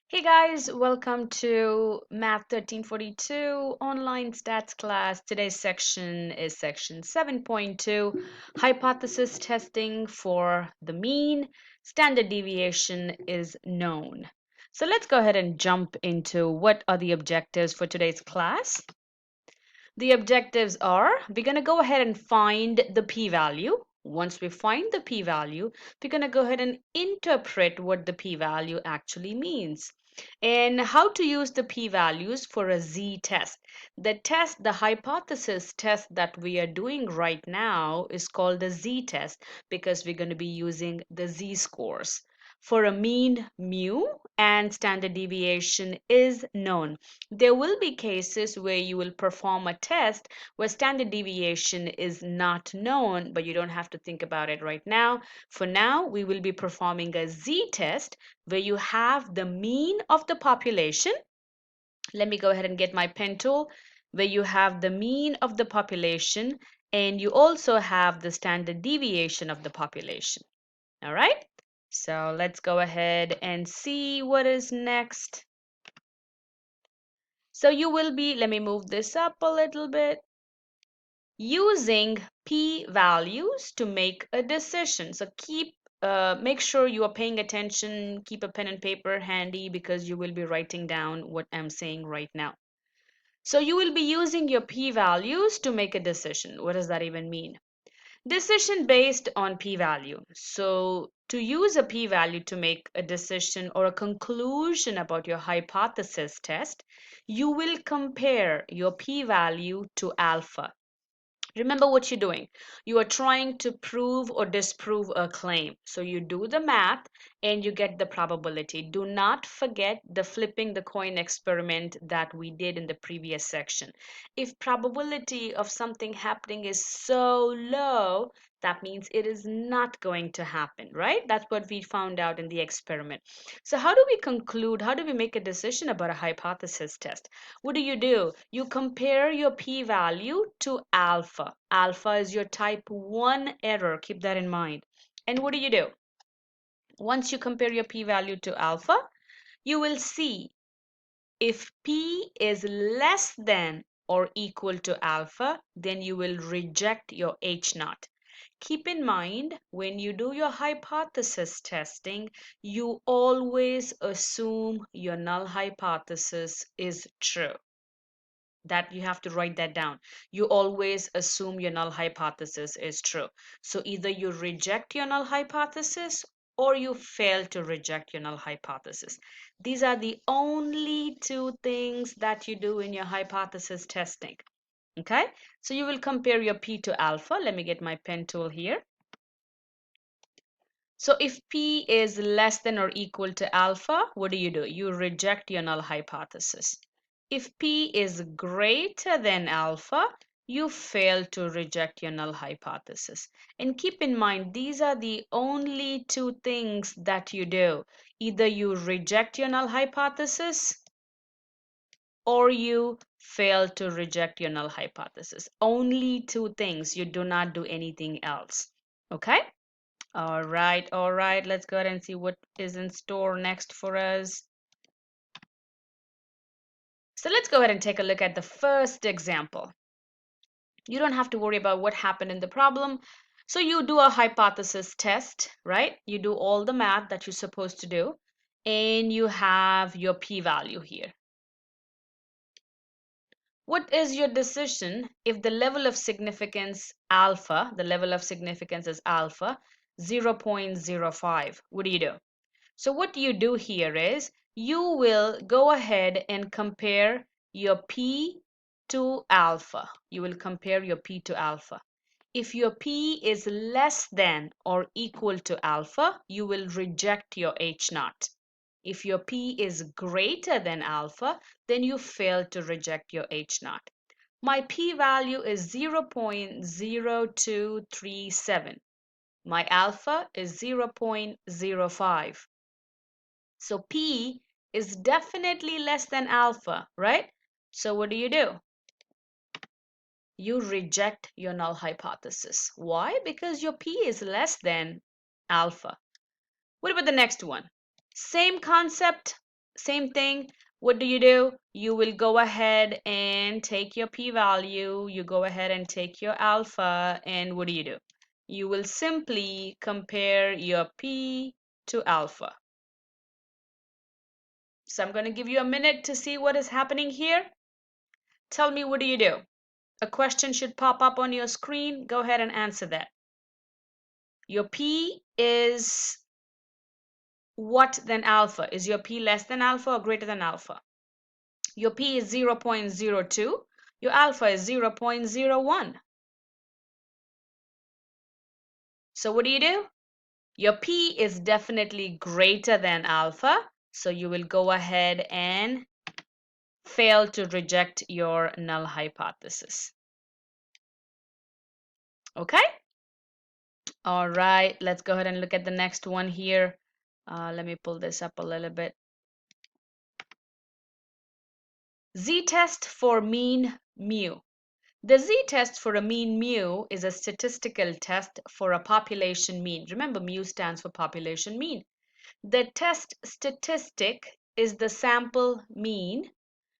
Hey guys, welcome to Math 1342 online stats class. Today's section is section 7.2, hypothesis testing for the mean. Standard deviation is known. So let's go ahead and jump into what are the objectives for today's class. The objectives are we're going to go ahead and find the p-value. Once we find the p-value, we're going to go ahead and interpret what the p-value actually means and how to use the p-values for a z-test. The hypothesis test that we are doing right now is called the z-test because we're going to be using the z-scores. For a mean, mu, and standard deviation is known. There will be cases where you will perform a test where standard deviation is not known, but you don't have to think about it right now. For now, we will be performing a z-test where you have the mean of the population. Let me go ahead and get my pen tool, where you have the mean of the population and you also have the standard deviation of the population. All right, so let's go ahead and see what is next. So you will be, let me move this up a little bit, using p-values to make a decision. So make sure you are paying attention, keep a pen and paper handy because you will be writing down what I'm saying right now. So you will be using your p-values to make a decision. What does that even mean? Decision based on p-value. So to use a p-value to make a decision or a conclusion about your hypothesis test, you will compare your p-value to alpha. Remember what you're doing. You are trying to prove or disprove a claim. So you do the math and you get the probability. Do not forget the flipping the coin experiment that we did in the previous section. If probability of something happening is so low, that means it is not going to happen, right? That's what we found out in the experiment. So how do we conclude? How do we make a decision about a hypothesis test? What do? You compare your p-value to alpha. Alpha is your type 1 error. Keep that in mind. And what do? Once you compare your p-value to alpha, you will see if p is less than or equal to alpha, then you will reject your H naught. Keep in mind, when you do your hypothesis testing, you always assume your null hypothesis is true. That you have to write that down. You always assume your null hypothesis is true. So either you reject your null hypothesis or you fail to reject your null hypothesis. These are the only two things that you do in your hypothesis testing. Okay, so you will compare your p to alpha. Let me get my pen tool here. So if p is less than or equal to alpha, what do? You reject your null hypothesis. If p is greater than alpha, you fail to reject your null hypothesis. And keep in mind, these are the only two things that you do. Either you reject your null hypothesis or you fail to reject your null hypothesis. Only two things. You do not do anything else. Okay? All right. Let's go ahead and see what is in store next for us. So let's go ahead and take a look at the first example. You don't have to worry about what happened in the problem. So you do a hypothesis test, right? You do all the math that you're supposed to do, and you have your p-value here. What is your decision if the level of significance alpha, the level of significance is alpha, 0.05? What do? So what you do here is you will go ahead and compare your p to alpha. You will compare your p to alpha. If your p is less than or equal to alpha, you will reject your H naught. If your p is greater than alpha, then you fail to reject your H naught. My p-value is 0.0237. My alpha is 0.05. So P is definitely less than alpha, right? So what do? You reject your null hypothesis. Why? Because your P is less than alpha. What about the next one? Same concept, same thing. What do? You will go ahead and take your p-value, you go ahead and take your alpha, and what do? You will simply compare your p to alpha. So I'm going to give you a minute to see what is happening here. Tell me, what do? A question should pop up on your screen. Go ahead and answer that. Your p is what than alpha? Is your p less than alpha or greater than alpha? Your p is 0.02. Your alpha is 0.01. So what do? Your p is definitely greater than alpha. So you will go ahead and fail to reject your null hypothesis. Okay? All right, let's go ahead and look at the next one here. Let me pull this up a little bit. Z-test for mean mu. The z-test for a mean mu is a statistical test for a population mean. Remember, mu stands for population mean. The test statistic is the sample mean.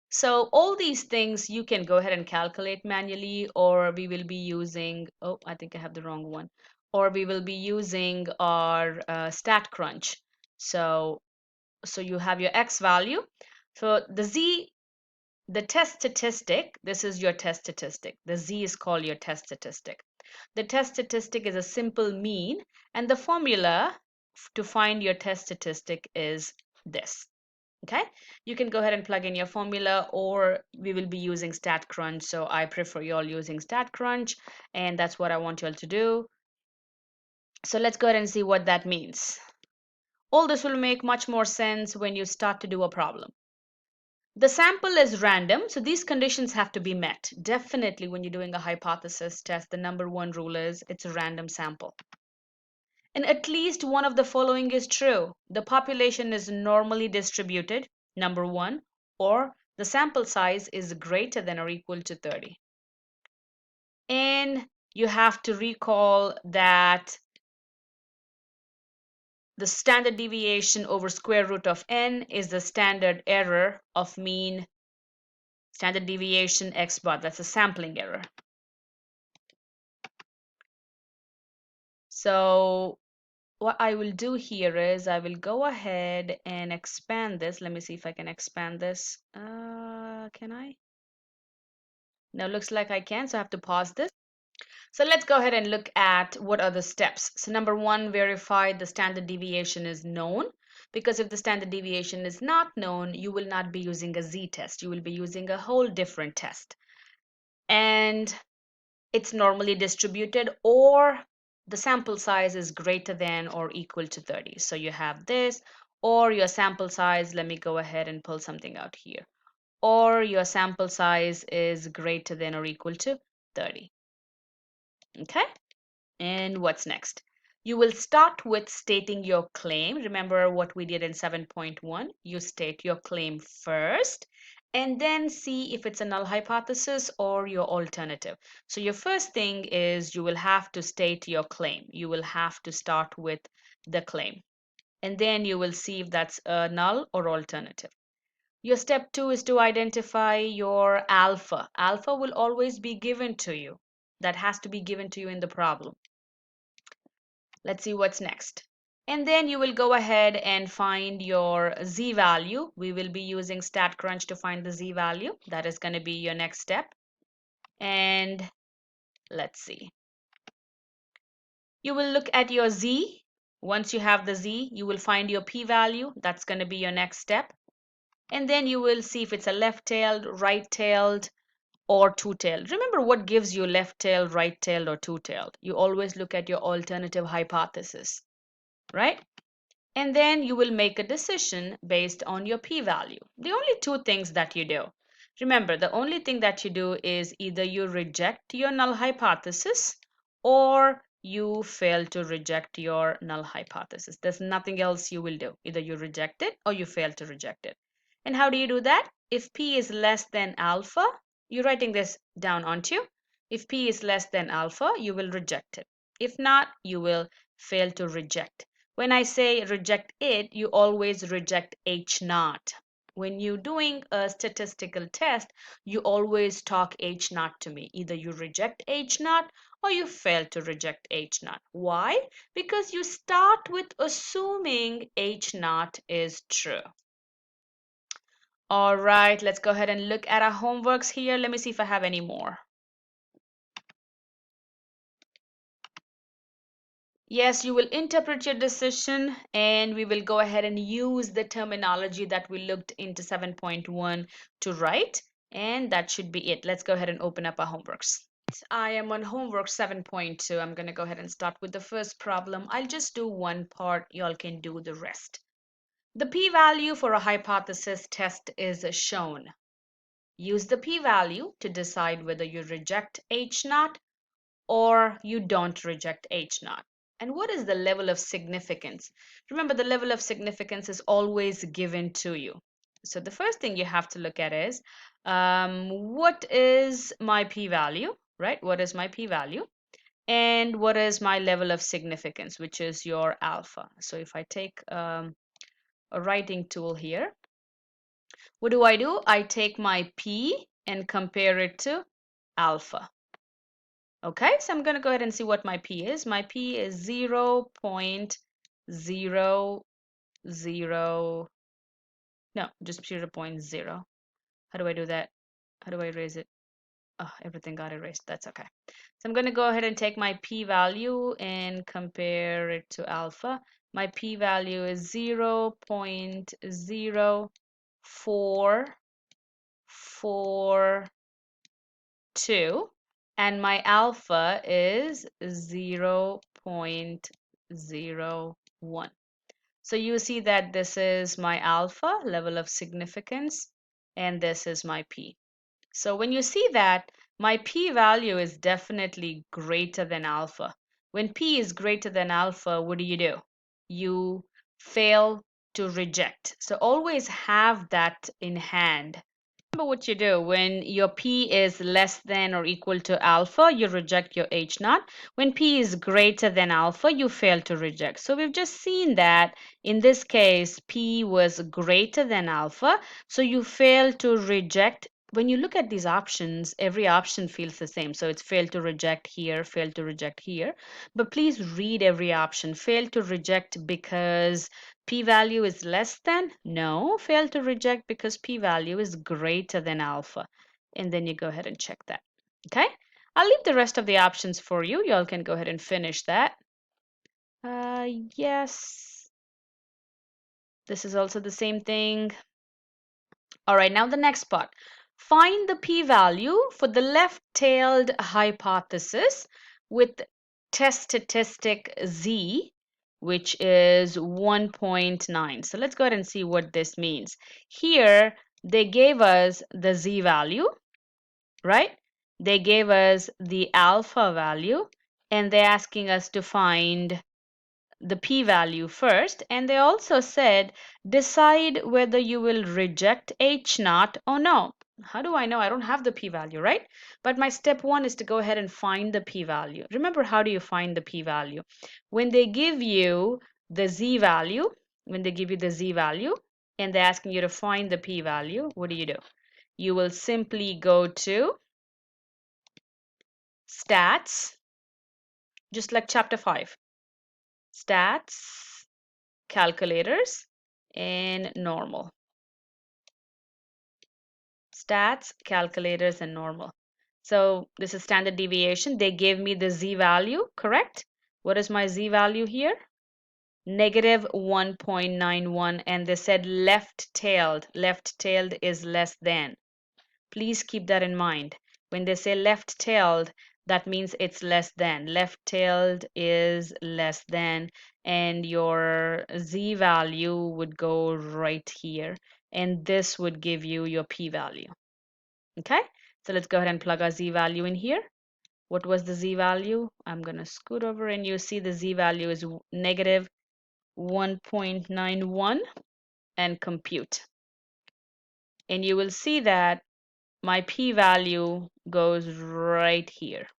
So all these things you can go ahead and calculate manually, or we will be using, oh, I think I have the wrong one, or we will be using our StatCrunch. So you have your x value. So the test statistic, this is your test statistic. The z is called your test statistic. The test statistic is a simple mean, and the formula to find your test statistic is this. Okay, you can go ahead and plug in your formula, or we will be using StatCrunch. So I prefer you all using StatCrunch, and that's what I want you all to do. So let's go ahead and see what that means. All this will make much more sense when you start to do a problem. The sample is random, so these conditions have to be met. Definitely, when you're doing a hypothesis test, the number one rule is it's a random sample. And at least one of the following is true. The population is normally distributed, number one, or the sample size is greater than or equal to 30. And you have to recall that the standard deviation over square root of n is the standard error of mean standard deviation x bar. That's a sampling error. So what I will do here is I will go ahead and expand this. Let me see if I can expand this. Can I? No, looks like I can, so I have to pause this. So let's go ahead and look at what are the steps. So number one, verify the standard deviation is known, because if the standard deviation is not known, you will not be using a z-test. You will be using a whole different test. And it's normally distributed, or the sample size is greater than or equal to 30. So you have this, or your sample size, let me go ahead and pull something out here, or your sample size is greater than or equal to 30. Okay, and what's next? You will start with stating your claim. Remember what we did in 7.1. You state your claim first, and then see if it's a null hypothesis or your alternative. So your first thing is you will have to state your claim. You will have to start with the claim, and then you will see if that's a null or alternative. Your step two is to identify your alpha. Alpha will always be given to you. That has to be given to you in the problem. Let's see what's next. And then you will go ahead and find your z value. We will be using StatCrunch to find the z value. That is going to be your next step. And let's see. You will look at your z. Once you have the z, you will find your p-value. That's going to be your next step. And then you will see if it's a left-tailed, right-tailed, or two-tailed. Remember what gives you left-tailed, right-tailed, or two-tailed. You always look at your alternative hypothesis, right? And then you will make a decision based on your p-value. The only two things that you do. Remember, the only thing that you do is either you reject your null hypothesis or you fail to reject your null hypothesis. There's nothing else you will do. Either you reject it or you fail to reject it. And how do you do that? If p is less than alpha, you're writing this down, aren't you? If p is less than alpha, you will reject it. If not, you will fail to reject. When I say reject it, you always reject H naught. when you're doing a statistical test, you always talk H naught to me. Either you reject H naught or you fail to reject H naught. Why? Because you start with assuming H naught is true. All right, let's go ahead and look at our homeworks here. Let me see if I have any more. Yes, you will interpret your decision and we will go ahead and use the terminology that we looked into 7.1 to write. And that should be it. Let's go ahead and open up our homeworks. I am on homework 7.2. I'm going to go ahead and start with the first problem. I'll just do one part. Y'all can do the rest. The p-value for a hypothesis test is shown. Use the p-value to decide whether you reject H naught or you don't reject H naught. And what is the level of significance? Remember, the level of significance is always given to you. So the first thing you have to look at is what is my p-value, right? What is my p-value? And what is my level of significance, which is your alpha. So if I take a writing tool here, what do? I take my p and compare it to alpha. Okay, so I'm going to go ahead and see what my p is. My p is 0.00, no, just 0.0. How do I do that? How do I erase it? Oh, everything got erased. That's okay. So I'm going to go ahead and take my p-value and compare it to alpha. My p-value is 0.0442 and my alpha is 0.01. So you see that this is my alpha, level of significance, and this is my p. So when you see that, my p-value is definitely greater than alpha. When p is greater than alpha, what do? You fail to reject. So always have that in hand. Remember what you do when your p is less than or equal to alpha, you reject your H naught. When p is greater than alpha, you fail to reject. So we've just seen that in this case, p was greater than alpha, so you fail to reject. When you look at these options, every option feels the same. So it's fail to reject here, fail to reject here. But please read every option. Fail to reject because p-value is less than? No, fail to reject because p-value is greater than alpha. And then you go ahead and check that. Okay, I'll leave the rest of the options for you. You all can go ahead and finish that. Yes, this is also the same thing. All right, now the next part. Find the p-value for the left-tailed hypothesis with test statistic z, which is 1.9. So let's go ahead and see what this means. Here, they gave us the z value, right? They gave us the alpha value, and they're asking us to find the p-value first, and they also said decide whether you will reject H naught or no. How do I know? I don't have the p-value, right? But my step one is to go ahead and find the p-value. Remember, how do you find the p-value? When they give you the z-value, and they're asking you to find the p-value, what do? You will simply go to stats, just like chapter 5. Stats, calculators, and normal. Stats, calculators, and normal. So this is standard deviation. They gave me the z-value, correct? What is my z-value here? Negative 1.91, and they said left-tailed. Left-tailed is less than. Please keep that in mind. When they say left-tailed, that means it's less than. Left-tailed is less than, and your z-value would go right here, and this would give you your p-value. Okay, so let's go ahead and plug our z-value in here. What was the z-value? I'm going to scoot over, and you see the z-value is negative 1.91, and compute. And you will see that my p-value goes right here.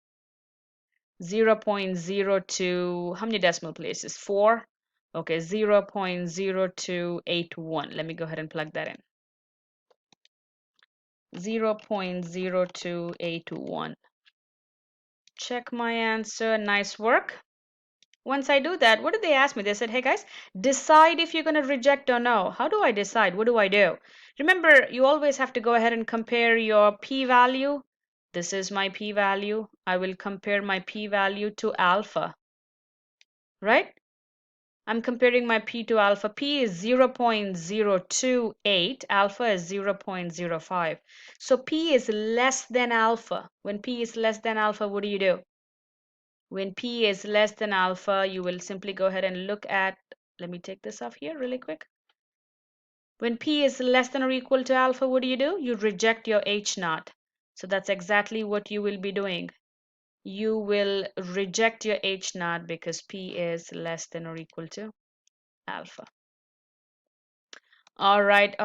0.02, how many decimal places? 4. Okay, 0.0281. Let me go ahead and plug that in. 0.0281. Check my answer. Nice work. Once I do that, what did they ask me? They said, hey guys, decide if you're going to reject or no. How do I decide? What do I do? Remember, you always have to go ahead and compare your p-value. This is my p-value. I will compare my p-value to alpha, right? I'm comparing my p to alpha. P is 0.028, alpha is 0.05. So p is less than alpha. When p is less than alpha, what do? When p is less than alpha, you will simply go ahead and look at, let me take this off here really quick. When p is less than or equal to alpha, what do? You reject your h naught. So that's exactly what you will be doing. You will reject your h naught because p is less than or equal to alpha. All right,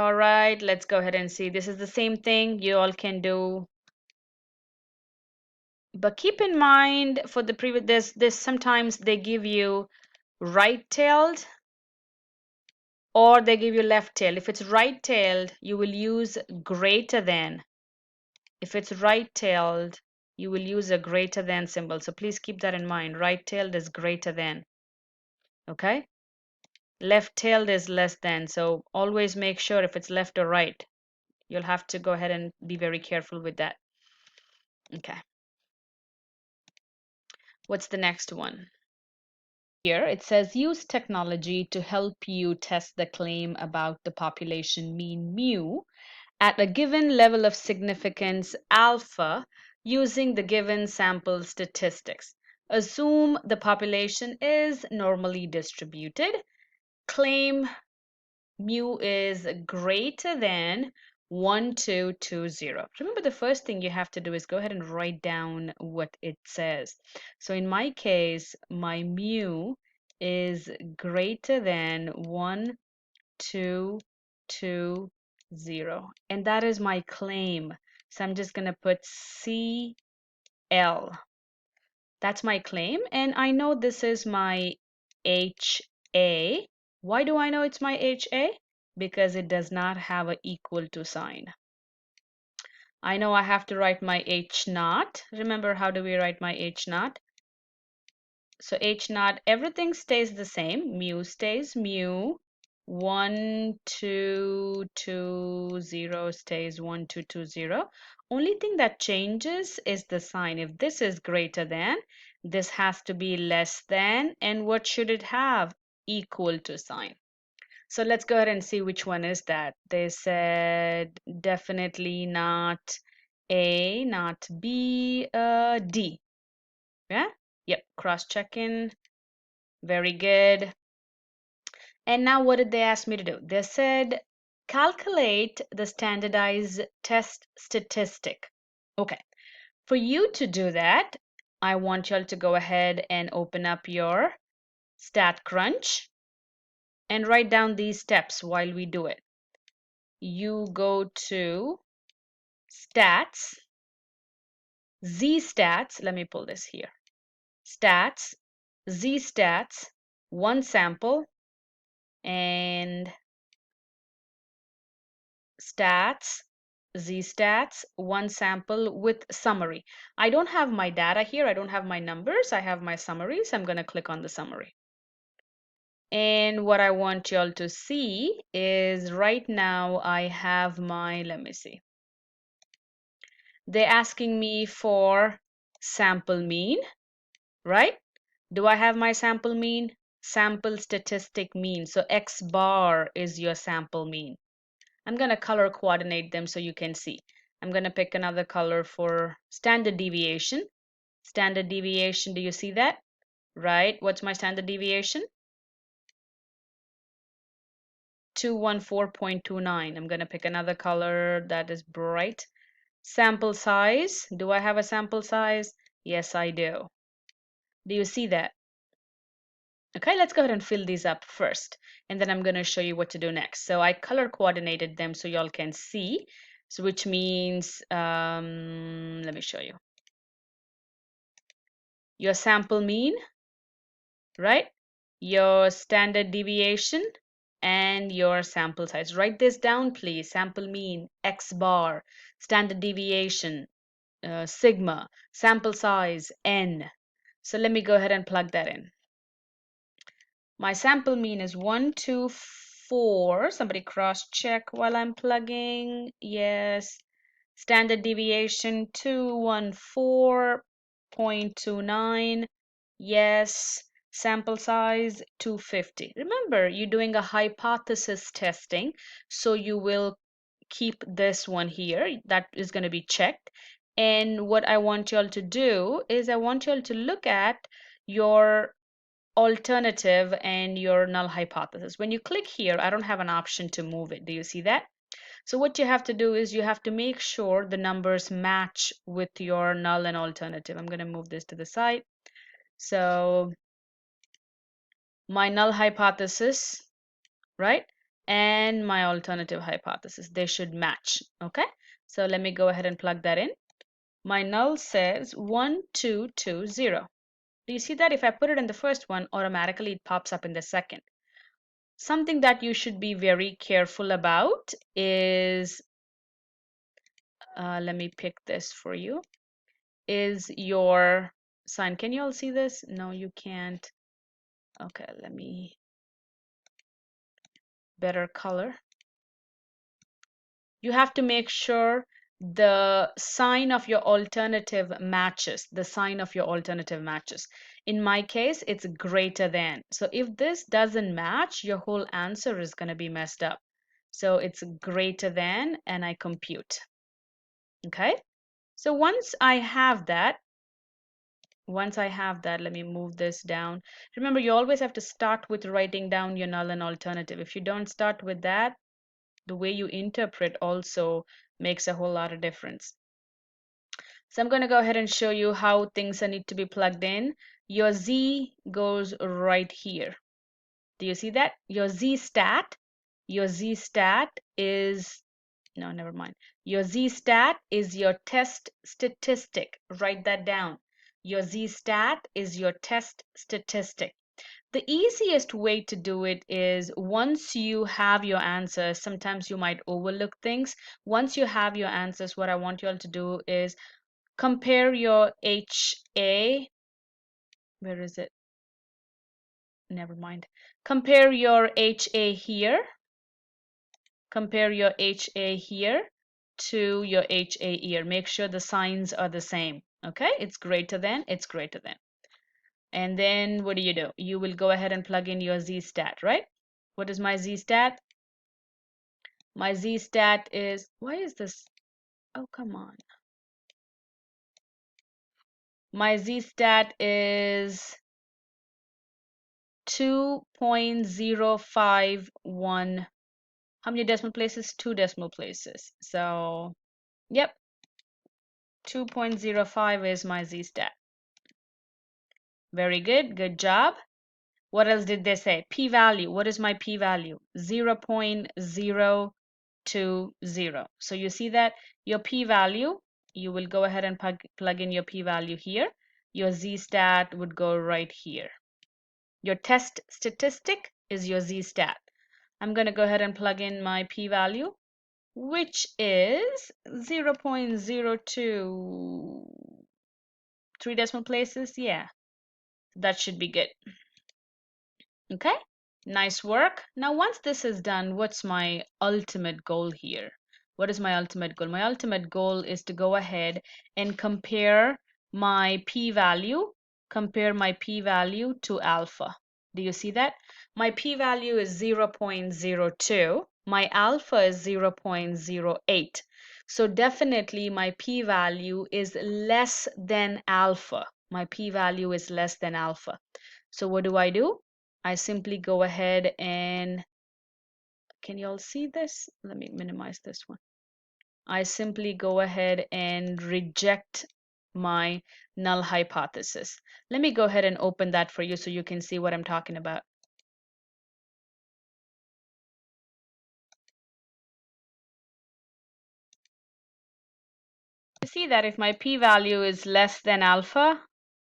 let's go ahead and see. This is the same thing you all can do. But keep in mind for the previous, this sometimes they give you right-tailed or they give you left-tailed. If it's right-tailed, you will use greater than. If it's right-tailed, you will use a greater than symbol. So please keep that in mind. Right-tailed is greater than. Okay? Left-tailed is less than. So always make sure if it's left or right. You'll have to go ahead and be very careful with that. Okay. What's the next one? Here it says use technology to help you test the claim about the population mean mu at a given level of significance alpha using the given sample statistics. Assume the population is normally distributed. Claim mu is greater than 1220. Remember, the first thing you have to do is go ahead and write down what it says. So in my case, my mu is greater than 1220, and that is my claim. So I'm just going to put CL. That's my claim, and I know this is my HA. Why do I know it's my HA? Because it does not have an equal to sign. I know I have to write my H naught. Remember, how do we write my H naught? So H naught, everything stays the same. Mu stays mu. 1220 stays 1220. Only thing that changes is the sign. If this is greater than, this has to be less than. And what should it have? Equal to sign. So let's go ahead and see which one is that. They said definitely not A, not B, D. Yeah? Yep, cross-checking. Very good. And now what did they ask me to do? They said calculate the standardized test statistic. Okay. For you to do that, I want y'all to go ahead and open up your StatCrunch and write down these steps while we do it. You go to stats, Z-stats, let me pull this here. Stats, Z-stats, one sample, and stats, Z-stats, one sample with summary. I don't have my data here. I don't have my numbers. I have my summaries. I'm going to click on the summary. And what I want y'all to see is right now I have my, let me see. They're asking me for sample mean, right? Do I have my sample mean? Sample statistic mean. So X bar is your sample mean. I'm going to color coordinate them so you can see. I'm going to pick another color for standard deviation. Standard deviation, do you see that? Right? What's my standard deviation? 214.29. I'm going to pick another color that is bright. Sample size. Do I have a sample size? Yes, I do. Do you see that? Okay, let's go ahead and fill these up first, and then I'm going to show you what to do next. So I color coordinated them so y'all can see, so which means, let me show you. Your sample mean, right? Your standard deviation and your sample size. Write this down, please. Sample mean, X bar, standard deviation, sigma, sample size, N. So let me go ahead and plug that in. My sample mean is 124. Somebody cross check while I'm plugging. Yes. Standard deviation 214.29. Yes. Sample size 250. Remember, you're doing a hypothesis testing, so you will keep this one here. That is going to be checked. And what I want y'all to do is I want y'all to look at your alternative and your null hypothesis. When you click here, I don't have an option to move it. Do you see that? So what you have to do is you have to make sure the numbers match with your null and alternative. I'm going to move this to the side. So my null hypothesis, right? And my alternative hypothesis, they should match. Okay. So let me go ahead and plug that in. My null says 1220. Do you see that? If I put it in the first one, automatically it pops up in the second. Something that you should be very careful about is, let me pick this for you, is your sign. Can you all see this? No, you can't. Okay, let me better color. You have to make sure the sign of your alternative matches. The sign of your alternative matches. In my case, it's greater than. So if this doesn't match, your whole answer is going to be messed up. So it's greater than, and I compute. Okay. So once I have that, let me move this down. Remember, you always have to start with writing down your null and alternative. If you don't start with that, the way you interpret also makes a whole lot of difference. So I'm going to go ahead and show you how things need to be plugged in. Your Z goes right here. Do you see that? Your Z stat is, no, never mind. Your Z stat is your test statistic. Write that down. Your Z stat is your test statistic. The easiest way to do it is once you have your answers, sometimes you might overlook things. Once you have your answers, what I want you all to do is compare your HA. Where is it? Never mind. Compare your HA here. Compare your HA here to your HA here. Make sure the signs are the same. Okay, it's greater than, it's greater than. And then what do? You will go ahead and plug in your Z stat, right? What is my Z stat? My Z stat is, why is this? Oh, come on. My Z stat is 2.051. How many decimal places? 2 decimal places. So, yep, 2.05 is my Z stat. Very good. Good job. What else did they say? P-value. What is my p-value? 0.020. So you see that your p-value, you will go ahead and plug in your p-value here. Your z-stat would go right here. Your test statistic is your z-stat. I'm going to go ahead and plug in my p-value, which is 0.02. 3 decimal places. Yeah, that should be good. Okay, nice work. Now, once this is done, what's my ultimate goal here? What is my ultimate goal? My ultimate goal is to go ahead and compare my p-value to alpha. Do you see that? My p-value is 0.02. My alpha is 0.08. So definitely my p-value is less than alpha. My p-value is less than alpha. So what do? I simply go ahead and, can you all see this? Let me minimize this one. I simply go ahead and reject my null hypothesis. Let me go ahead and open that for you so you can see what I'm talking about. You see that if my p-value is less than alpha,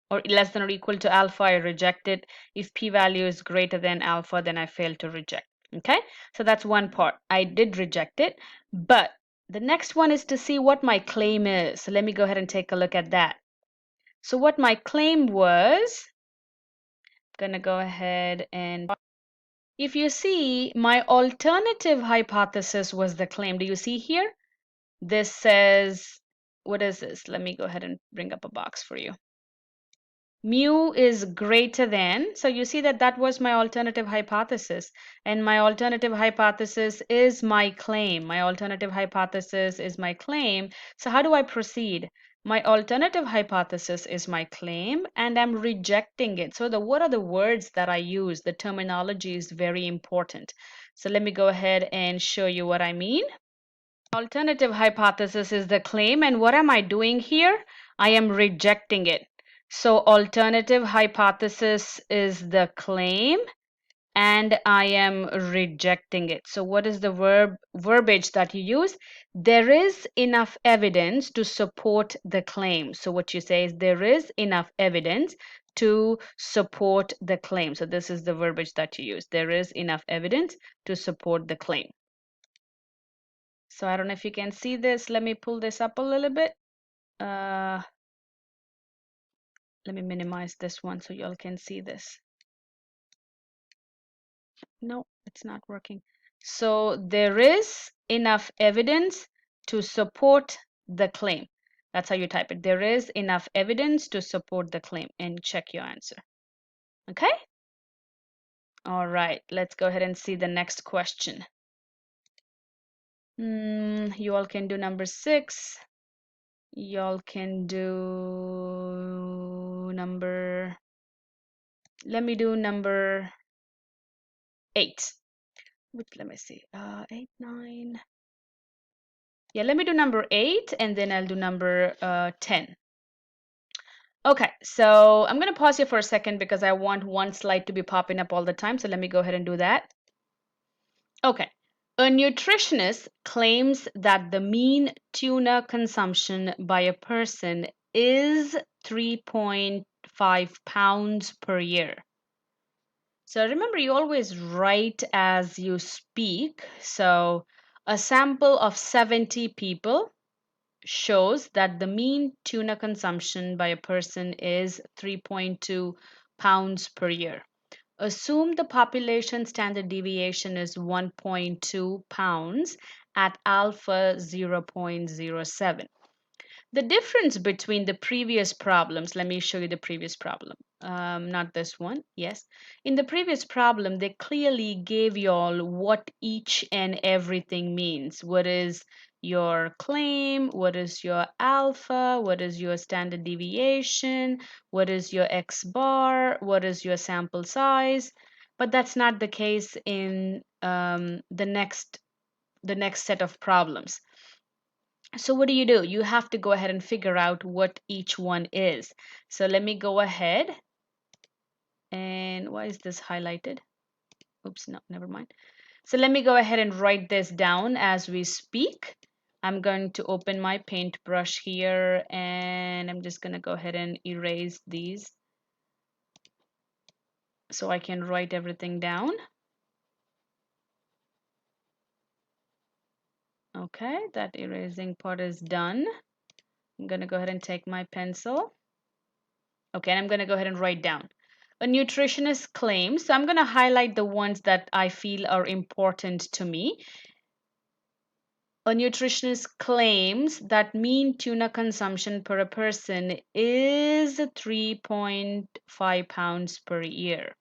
or less than or equal to alpha, I reject it. If p-value is greater than alpha, then I fail to reject. Okay, so that's one part. I did reject it, but the next one is to see what my claim is. So let me go ahead and take a look at that. So what my claim was, I'm gonna go ahead and if you see, my alternative hypothesis was the claim. Do you see here? This says, what is this? Let me go ahead and bring up a box for you. Mu is greater than, so you see that that was my alternative hypothesis, and my alternative hypothesis is my claim. My alternative hypothesis is my claim. So how do I proceed? My alternative hypothesis is my claim, and I'm rejecting it. So what are the words that I use? The terminology is very important. So let me go ahead and show you what I mean. Alternative hypothesis is the claim, and what am I doing here? I am rejecting it. So alternative hypothesis is the claim, and I am rejecting it. So what is the verbiage that you use? There is enough evidence to support the claim. So what you say is there is enough evidence to support the claim. So this is the verbiage that you use. There is enough evidence to support the claim. So I don't know if you can see this. Let me pull this up a little bit. Uh, Let me minimize this one so y'all can see this. No, it's not working. So there is enough evidence to support the claim. That's how you type it. There is enough evidence to support the claim, and check your answer. Okay? All right, let's go ahead and see the next question. You all can do number 6. Y'all can do number, let me do number 8. Which, let me see, 8, 9. Yeah, let me do number 8, and then I'll do number 10. Okay, so I'm going to pause here for a second because I want one slide to be popping up all the time. So let me go ahead and do that. Okay, a nutritionist claims that the mean tuna consumption by a person is 3.5 pounds per year. So remember, you always write as you speak. So a sample of 70 people shows that the mean tuna consumption by a person is 3.2 pounds per year. Assume the population standard deviation is 1.2 pounds at alpha 0.07. The difference between the previous problems, let me show you the previous problem. Not this one, yes. In the previous problem, they clearly gave you all what each and everything means. What is your claim? What is your alpha? What is your standard deviation? What is your X bar? What is your sample size? But that's not the case in the next set of problems. So what do? You have to go ahead and figure out what each one is. So let me go ahead and why is this highlighted? Oops, no, never mind. So let me go ahead and write this down as we speak. I'm going to open my paintbrush here and I'm just going to go ahead and erase these so I can write everything down. Okay, that erasing part is done. I'm going to go ahead and take my pencil. Okay, and I'm going to go ahead and write down. A nutritionist claims, so I'm going to highlight the ones that I feel are important to me. A nutritionist claims that mean tuna consumption per a person is 3.5 pounds per year.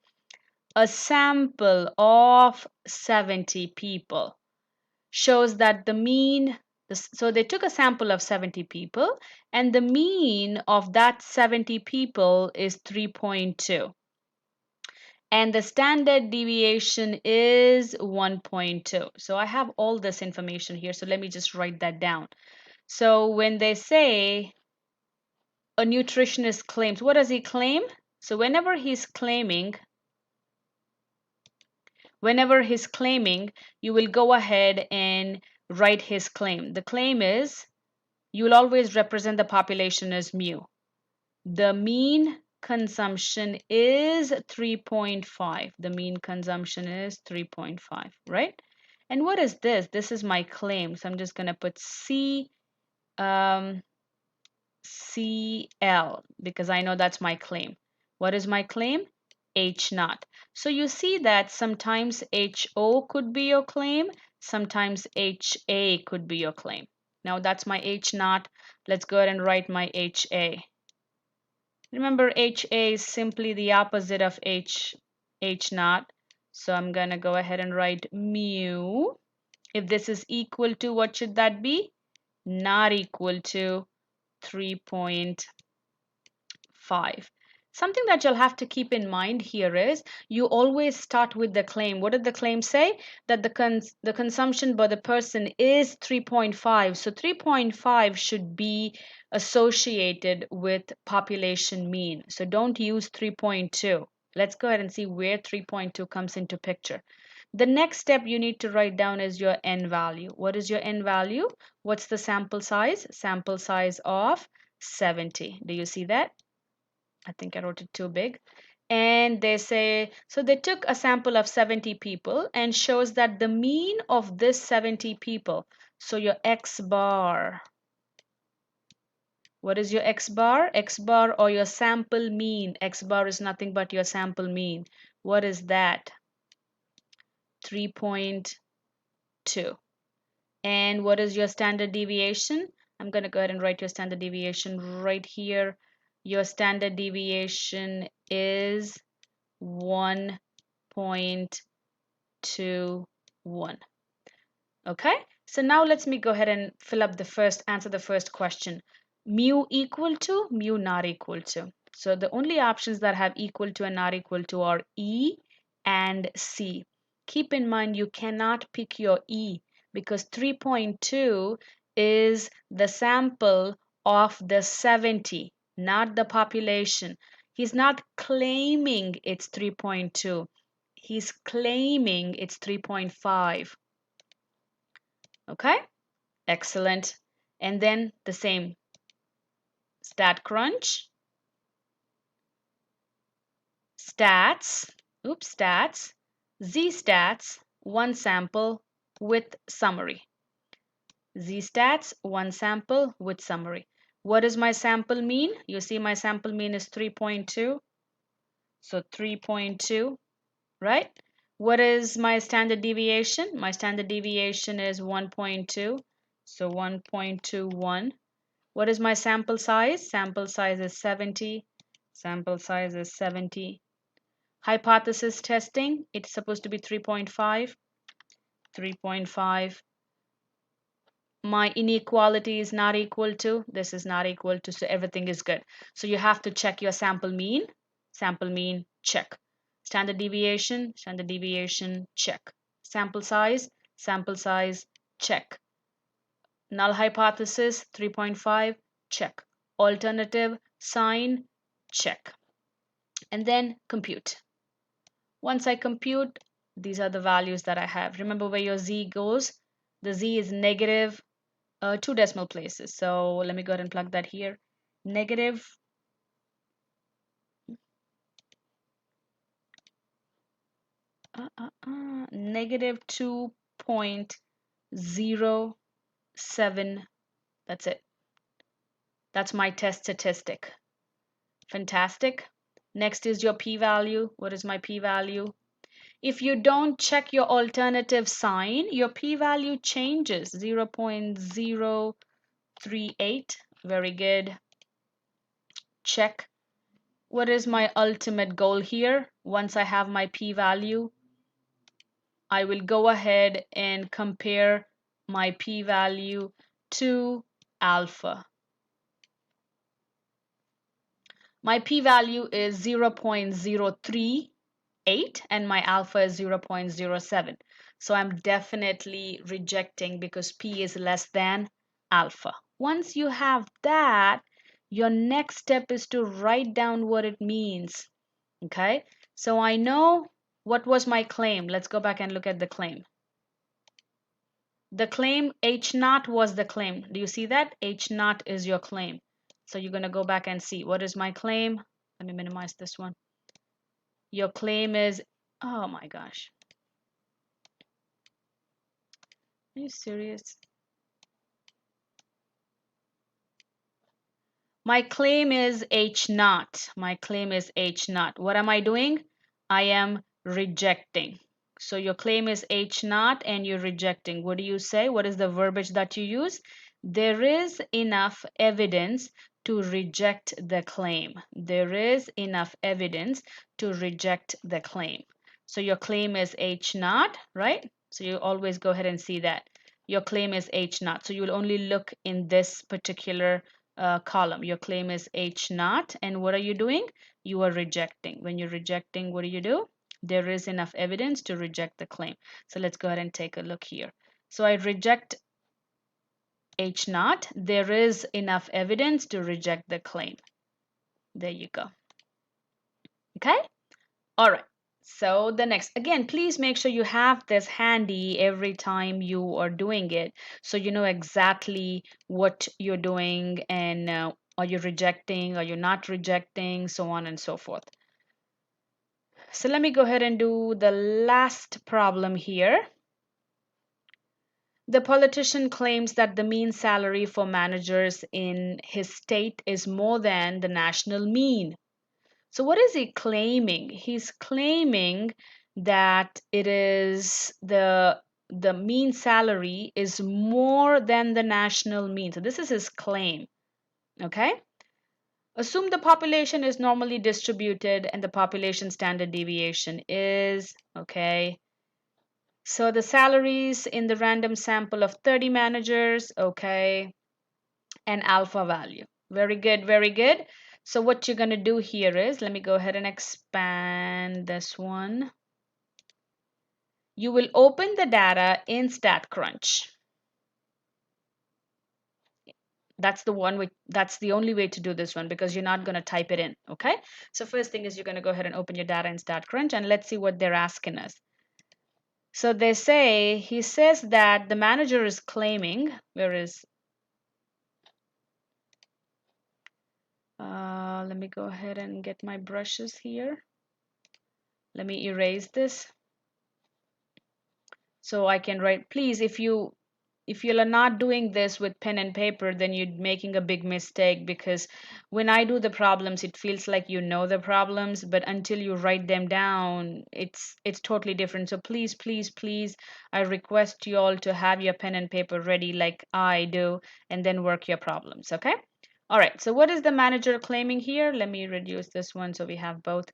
A sample of 70 people shows that the mean, so they took a sample of 70 people, and the mean of that 70 people is 3.2. And the standard deviation is 1.2. So I have all this information here. So let me just write that down. So when they say a nutritionist claims, what does he claim? So whenever he's claiming, you will go ahead and write his claim. The claim is you will always represent the population as mu. The mean consumption is 3.5. The mean consumption is 3.5, right? And what is this? This is my claim. So I'm just going to put CL because I know that's my claim. What is my claim? H naught. So you see that sometimes HO could be your claim, sometimes HA could be your claim. Now that's my H naught. Let's go ahead and write my HA. Remember, HA is simply the opposite of H naught. So I'm going to go ahead and write mu. If this is equal to, what should that be? Not equal to 3.5. Something that you'll have to keep in mind here is you always start with the claim. What did the claim say? That the consumption by the person is 3.5. So 3.5 should be associated with population mean. So don't use 3.2. Let's go ahead and see where 3.2 comes into picture. The next step you need to write down is your n value. What is your n value? What's the sample size? Sample size of 70. Do you see that? I think I wrote it too big. And they say, so they took a sample of 70 people and shows that the mean of this 70 people, so your X bar, what is your X bar? X bar or your sample mean. X bar is nothing but your sample mean. What is that? 3.2. And what is your standard deviation? I'm going to go ahead and write your standard deviation right here. Your standard deviation is 1.21. Okay, so now let's me go ahead and answer the first question. Mu equal to, mu not equal to. So the only options that have equal to and not equal to are E and C. Keep in mind you cannot pick your E because 3.2 is the sample of the 70, not the population. He's not claiming it's 3.2. He's claiming it's 3.5. Okay, excellent. And then the same StatCrunch, stats, Z-stats, one sample with summary. Z-stats, one sample with summary. What is my sample mean? You see my sample mean is 3.2. So 3.2, right? What is my standard deviation? My standard deviation is 1.2. So 1.21. What is my sample size? Sample size is 70. Sample size is 70. Hypothesis testing, it's supposed to be 3.5. 3.5. My inequality is not equal to, this is not equal to, so everything is good. So you have to check your sample mean, check. Standard deviation, check. Sample size, check. Null hypothesis, 3.5, check. Alternative sign, check. And then compute. Once I compute, these are the values that I have. Remember where your z goes? The z is negative 2 decimal places. So let me go ahead and plug that here. Negative negative 2.07. That's it. That's my test statistic. Fantastic. Next is your p-value. What is my p-value? If you don't check your alternative sign, your p-value changes. 0.038. Very good. Check. What is my ultimate goal here? Once I have my p-value, I will go ahead and compare my p-value to alpha. My p-value is 0.038 and my alpha is 0.07. So I'm definitely rejecting because p is less than alpha. Once you have that, your next step is to write down what it means. Okay, so I know what was my claim. Let's go back and look at the claim. The claim H naught was the claim. Do you see that? H naught is your claim. So you're going to go back and see what is my claim. I'm Let me minimize this one. Your claim is, oh my gosh. Are you serious? My claim is H naught. My claim is H naught. What am I doing? I am rejecting. So your claim is H naught and you're rejecting. What do you say? What is the verbiage that you use? There is enough evidence to reject the claim. There is enough evidence to reject the claim. So your claim is H naught, right? So you always go ahead and see that. Your claim is H naught. So you will only look in this particular column. Your claim is H naught. And what are you doing? You are rejecting. When you're rejecting, what do you do? There is enough evidence to reject the claim. So let's go ahead and take a look here. So I reject H naught. There is enough evidence to reject the claim. There you go. Okay? All right. So the next, again, please make sure you have this handy every time you are doing it so you know exactly what you're doing and are you rejecting, are you not rejecting, so on and so forth. So let me go ahead and do the last problem here. The politician claims that the mean salary for managers in his state is more than the national mean. So what is he claiming? He's claiming that it is the mean salary is more than the national mean. So this is his claim. Okay? Assume the population is normally distributed and the population standard deviation is, okay. So the salaries in the random sample of 30 managers, okay, and alpha value. Very good, very good. So what you're going to do here is, let me go ahead and expand this one. You will open the data in StatCrunch. That's the only way to do this one because you're not going to type it in, okay? So first thing is you're going to go ahead and open your data in StatCrunch and let's see what they're asking us. So he says that the manager is claiming, let me go ahead and get my brushes here. Let me erase this so I can write. Please, if you're not doing this with pen and paper, then you're making a big mistake because when I do the problems, it feels like you know the problems, but until you write them down, it's totally different. So please, please, please, I request you all to have your pen and paper ready like I do, and then work your problems, okay? All right, so what is the manager claiming here? Let me reduce this one so we have both.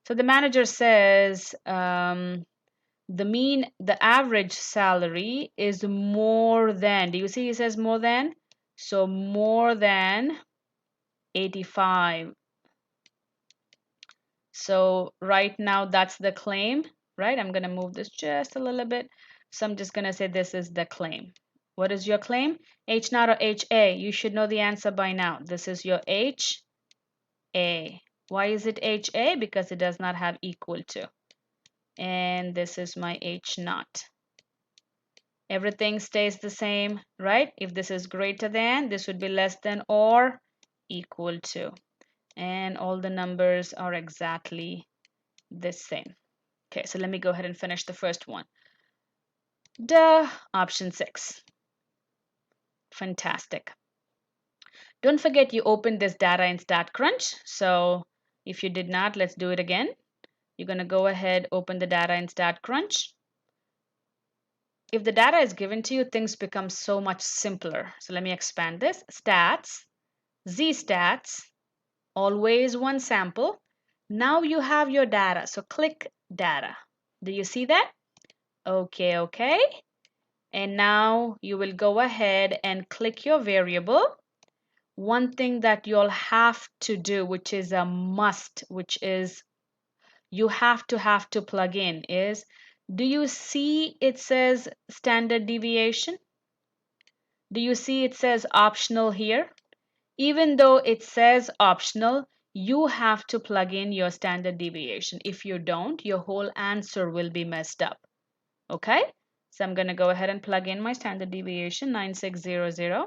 So the manager says, the average salary is more than, do you see it says more than? So more than 85. So right now that's the claim, right? I'm going to move this just a little bit. So I'm just going to say this is the claim. What is your claim? H naught or HA? You should know the answer by now. This is your HA. Why is it HA? Because it does not have equal to. And this is my H naught. Everything stays the same, right? If this is greater than, this would be less than or equal to. And all the numbers are exactly the same. Okay, so let me go ahead and finish the first one. Duh, option 6. Fantastic. Don't forget you opened this data in StatCrunch. So if you did not, let's do it again. You're going to go ahead, open the data in StatCrunch. If the data is given to you, things become so much simpler. So let me expand this. Stats, Z-stats, always one sample. Now you have your data. So click data. Do you see that? Okay, okay. And now you will go ahead and click your variable. One thing that you'll have to do, which is a must, which is you have to plug in is, do you see it says standard deviation? Do you see it says optional here? Even though it says optional, you have to plug in your standard deviation. If you don't, your whole answer will be messed up. Okay? So I'm going to go ahead and plug in my standard deviation 9600.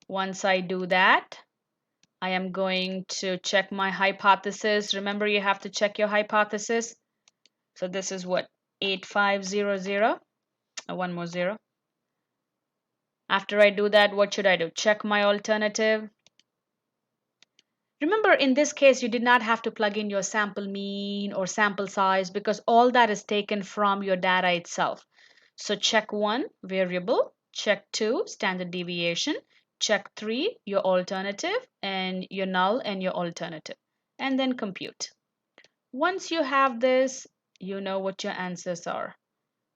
Once I do that, I am going to check my hypothesis. Remember, you have to check your hypothesis. So this is what? 8500. One more zero. After I do that, what should I do? Check my alternative. Remember, in this case, you did not have to plug in your sample mean or sample size because all that is taken from your data itself. So check 1, variable, check 2, standard deviation, check 3, your alternative, and your null and your alternative, and then compute. Once you have this, you know what your answers are.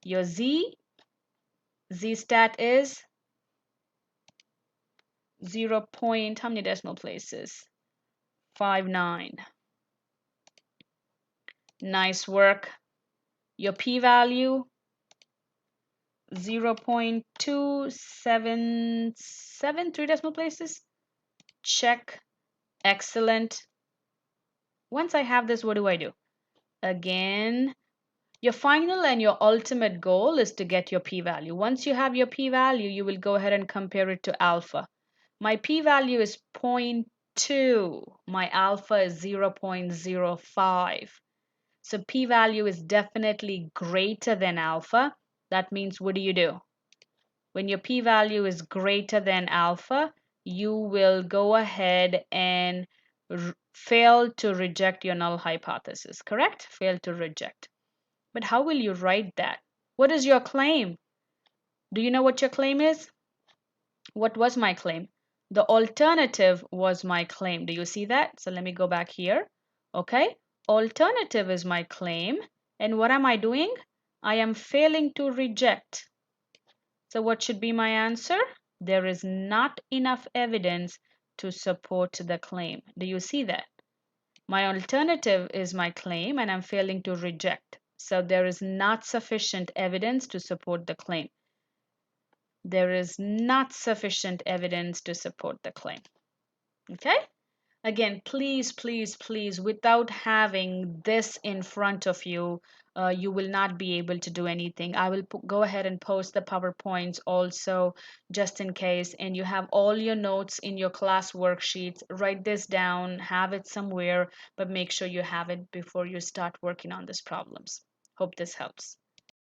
Your z stat is 0 point, how many decimal places? 59. Nice work. Your p-value 0.277, 3 decimal places. Check. Excellent. Once I have this, what do I do? Again, your final and your ultimate goal is to get your p-value. Once you have your p-value, you will go ahead and compare it to alpha. My p-value is 0.2. My alpha is 0.05. So p-value is definitely greater than alpha. That means what do? When your p-value is greater than alpha, you will go ahead and fail to reject your null hypothesis, correct? Fail to reject. But how will you write that? What is your claim? Do you know what your claim is? What was my claim? The alternative was my claim. Do you see that? So let me go back here. Okay, alternative is my claim. And what am I doing? I am failing to reject. So what should be my answer? There is not enough evidence to support the claim. Do you see that? My alternative is my claim and I'm failing to reject. So there is not sufficient evidence to support the claim. There is not sufficient evidence to support the claim. Okay? Again, please, please, please, without having this in front of you, you will not be able to do anything. I will go ahead and post the PowerPoints also just in case, and you have all your notes in your class worksheets. Write this down, have it somewhere, but make sure you have it before you start working on these problems. Hope this helps.